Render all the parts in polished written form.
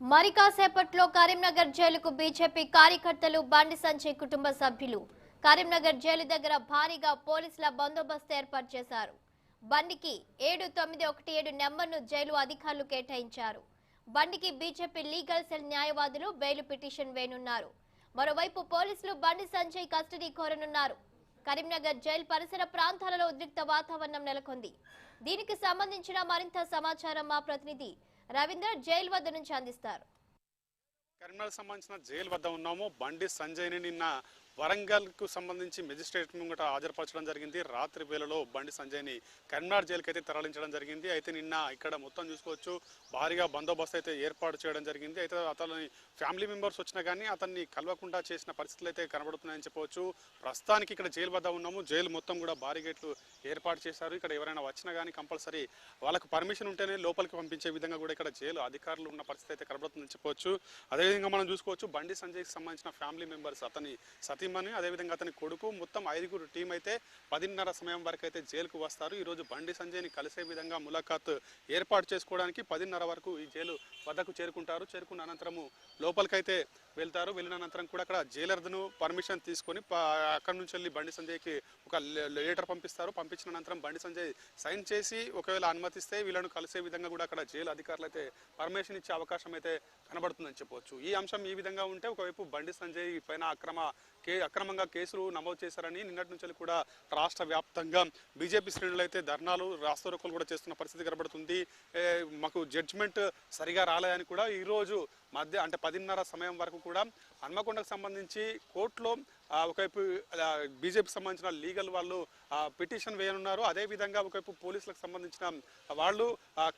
మరి కాసేపట్లో కరీంనగర్ జైలుకు బీజేపీ కార్యకర్తలు బండి సంజయ్ కుటుంబ సభ్యులు కరీంనగర్ జైలు దగ్గర భారీగా పోలీసుల బందోబస్తు ఏర్పాటు చేశారు. బండికి 7917 నెంబర్ను జైలు అధికారులు కేటాయించారు. బండికి బీజేపీ లీగల్ సెల్ న్యాయవాదులు బెయిల్ పిటిషన్ వేయనున్నారు. మరోవైపు పోలీసులు బండి సంజయ్ కస్టడీ కోరనున్నారు. కరీంనగర్ జైలు పరిసర ప్రాంతాలలో ఉద్రిక్త వాతావరణం నెలకొంది. దీనికి సంబంధించిన మరింత సమాచారం మా ప్రతినిధి రవీందర్ జైలు వద్ద నుంచి అందిస్తారు. కరీంనగర్ సంబంధించిన జైలు వద్ద ఉన్నాము. బండి సంజయ్ని నిన్న వరంగల్కు సంబంధించి మెజిస్ట్రేట్ ముంగట హాజరుపరచడం జరిగింది. రాత్రి వేళలో బండి సంజయ్ని కరీంనగర్ జైలుకి అయితే తరలించడం జరిగింది. అయితే నిన్న ఇక్కడ మొత్తం చూసుకోవచ్చు, భారీగా బందోబస్తు అయితే ఏర్పాటు చేయడం జరిగింది. అయితే అతని ఫ్యామిలీ మెంబర్స్ వచ్చినా కానీ అతన్ని కలవకుండా చేసిన పరిస్థితులు అయితే కనబడుతున్నాయని చెప్పవచ్చు. ప్రస్తుతానికి ఇక్కడ జైలు వద్ద ఉన్నాము. జైలు మొత్తం కూడా భారీ గేట్లు ఏర్పాటు చేశారు. ఇక్కడ ఎవరైనా వచ్చినా కానీ కంపల్సరీ వాళ్ళకు పర్మిషన్ ఉంటేనే లోపలికి పంపించే విధంగా కూడా ఇక్కడ జైలు అధికారులు ఉన్న పరిస్థితి అయితే కనబడుతుందని చెప్పవచ్చు. అదేవిధంగా మనం చూసుకోవచ్చు, బండి సంజయ్కి సంబంధించిన ఫ్యామిలీ మెంబర్స్, అతని సతీమణి, అదేవిధంగా అతని కొడుకు, మొత్తం 5గురు టీం అయితే 10:30 సమయం వరకు అయితే జైలుకు వస్తారు. ఈరోజు బండి సంజయ్ని కలిసే విధంగా ములాఖాత్ ఏర్పాటు చేసుకోవడానికి 10:30 వరకు ఈ జైలు వద్దకు చేరుకుంటారు. చేరుకున్న అనంతరము లోపలికైతే వెళ్తారు. వెళ్ళిన అనంతరం కూడా అక్కడ జైలర్ను పర్మిషన్ తీసుకొని అక్కడి నుంచి వెళ్ళి బండి సంజయ్కి ఒక లెటర్ పంపిస్తారు. పంపించిన అనంతరం బండి సంజయ్ సైన్ చేసి ఒకవేళ అనుమతిస్తే వీళ్ళను కలిసే విధంగా కూడా అక్కడ జైలు అధికారులు అయితే పర్మిషన్ ఇచ్చే అవకాశం అయితే కనబడుతుందని చెప్పవచ్చు. ఈ అంశం ఈ విధంగా ఉంటే, ఒకవైపు బండి సంజయ్ పైన అక్రమంగా కేసులు నమోదు చేశారని నిన్నటి నుంచి కూడా రాష్ట్ర వ్యాప్తంగా బీజేపీ శ్రేణులు అయితే ధర్నాలు, రాస్తారోకోలు కూడా చేస్తున్న పరిస్థితి కనబడుతుంది. మాకు జడ్జిమెంట్ సరిగా రాలేదని కూడా ఈరోజు అంటే 10:30 సమయం వరకు కూడా హన్మకొండకు సంబంధించి కోర్టులో ఒకవైపు బీజేపీకి సంబంధించిన లీగల్ వాళ్ళు పిటిషన్ వేయనున్నారు. అదేవిధంగా ఒకవైపు పోలీసులకు సంబంధించిన వాళ్ళు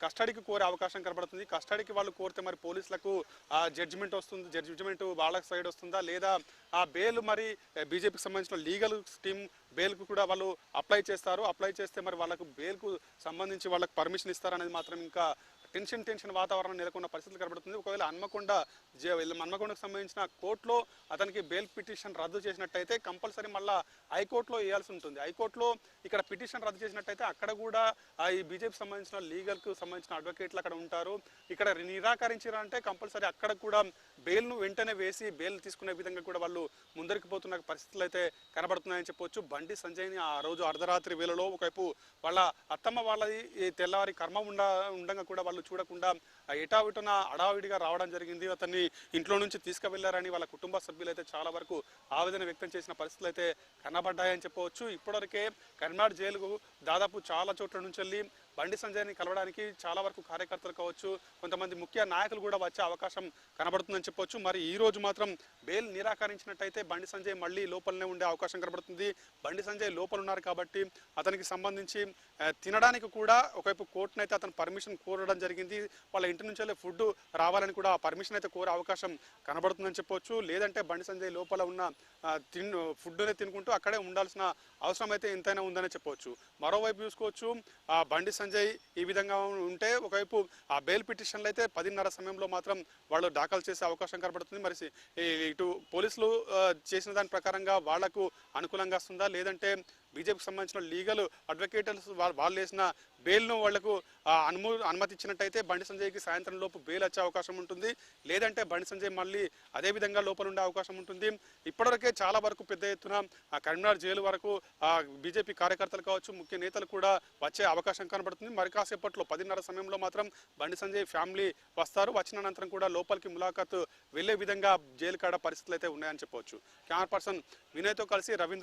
కస్టడీకి కోరే అవకాశం కనబడుతుంది. కస్టడీకి వాళ్ళు కోరితే మరి పోలీసులకు జడ్జిమెంట్ వస్తుంది, జడ్జిమెంట్ వాళ్ళ సైడ్ వస్తుందా, లేదా ఆ బెయిల్ మరి బీజేపీకి సంబంధించిన లీగల్ టీమ్ బెయిల్కు కూడా వాళ్ళు అప్లై చేస్తారు. అప్లై చేస్తే మరి వాళ్ళకు బెయిల్కు సంబంధించి వాళ్ళకి పర్మిషన్ ఇస్తారనేది మాత్రం ఇంకా టెన్షన్ వాతావరణం నెలకొన్న పరిస్థితులు కనబడుతుంది. ఒకవేళ హన్మకొండకు సంబంధించిన కోర్టులో అతనికి బెయిల్ పిటిషన్ రద్దు చేసినట్టయితే కంపల్సరీ మళ్ళీ హైకోర్టులో వేయాల్సి ఉంటుంది. హైకోర్టులో ఇక్కడ పిటిషన్ రద్దు చేసినట్టయితే అక్కడ కూడా ఈ బీజేపీ సంబంధించిన లీగల్కు సంబంధించిన అడ్వకేట్లు అక్కడ ఉంటారు. ఇక్కడ నిరాకరించారంటే కంపల్సరీ అక్కడ కూడా బెయిల్ను వెంటనే వేసి బెయిల్ తీసుకునే విధంగా కూడా వాళ్ళు ముందరికి పోతున్న పరిస్థితులు అయితే కనబడుతున్నాయని చెప్పొచ్చు. బండి సంజయ్ని ఆ రోజు అర్ధరాత్రి వేళలో ఒకవైపు వాళ్ళ అత్తమ్మ వాళ్ళది తెల్లవారి కర్మ ఉండగా కూడా వాళ్ళు చూడకుండా ఎటావిటన అడావిడిగా రావడం జరిగింది. అతన్ని ఇంట్లో నుంచి తీసుకువెళ్లారని వాళ్ళ కుటుంబ సభ్యులు అయితే చాలా వరకు ఆవేదన వ్యక్తం చేసిన పరిస్థితులు అయితే కనబడ్డాయని చెప్పవచ్చు. ఇప్పటివరకే కరీంనగర్ జైలుకు దాదాపు చాలా చోట్ల నుంచి వెళ్ళి బండి సంజయ్ని కలవడానికి చాలా వరకు కార్యకర్తలు కావచ్చు, కొంతమంది ముఖ్య నాయకులు కూడా వచ్చే అవకాశం కనబడుతుందని చెప్పొచ్చు. మరి ఈ రోజు మాత్రం బెయిల్ నిరాకరించినట్టయితే బండి సంజయ్ మళ్ళీ లోపలనే ఉండే అవకాశం కనబడుతుంది. బండి సంజయ్ లోపల ఉన్నారు కాబట్టి అతనికి సంబంధించి తినడానికి కూడా ఒకవైపు కోర్టునైతే అతను పర్మిషన్ కోరడం జరిగింది. వాళ్ళ ఇంటి నుంచి వెళ్ళే ఫుడ్ రావాలని కూడా పర్మిషన్ అయితే కోరే అవకాశం కనబడుతుందని చెప్పొచ్చు. లేదంటే బండి సంజయ్ లోపల ఉన్న ఫుడ్నే తినుకుంటూ అక్కడే ఉండాల్సిన అవసరం అయితే ఎంతైనా ఉందని చెప్పవచ్చు. మరోవైపు చూసుకోవచ్చు, బండి సంజయ్ ఈ విధంగా ఉంటే ఒకవైపు ఆ బెయిల్ పిటిషన్లు అయితే 10:30 సమయంలో మాత్రం వాళ్ళు దాఖలు చేసే అవకాశం కనబడుతుంది. మరి ఇటు పోలీసులు చేసిన దాని ప్రకారంగా వాళ్లకు అనుకూలంగా వస్తుందా, లేదంటే బీజేపీకి సంబంధించిన లీగల్ అడ్వకేటర్స్ వాళ్ళు వేసిన బెయిల్ను వాళ్లకు అనుమతి ఇచ్చినట్టయితే బండి సంజయ్కి సాయంత్రం లోపు బెయిల్ వచ్చే అవకాశం ఉంటుంది. లేదంటే బండి సంజయ్ మళ్ళీ అదే విధంగా లోపల ఉండే అవకాశం ఉంటుంది. ఇప్పటివరకే చాలా వరకు పెద్ద ఎత్తున కరీంనగర్ జైలు వరకు బీజేపీ కార్యకర్తలు కావచ్చు, ముఖ్య నేతలు కూడా వచ్చే అవకాశం కనబడుతుంది. మరి కాసేపట్లో 10:30 సమయంలో మాత్రం బండి సంజయ్ ఫ్యామిలీ వస్తారు. వచ్చిన అనంతరం కూడా లోపలికి ములాఖాత్ వెళ్లే విధంగా జైలు కాడ పరిస్థితులు అయితే ఉన్నాయని చెప్పవచ్చు. కెమెరా పర్సన్ వినయ్తో కలిసి రవీంద్ర.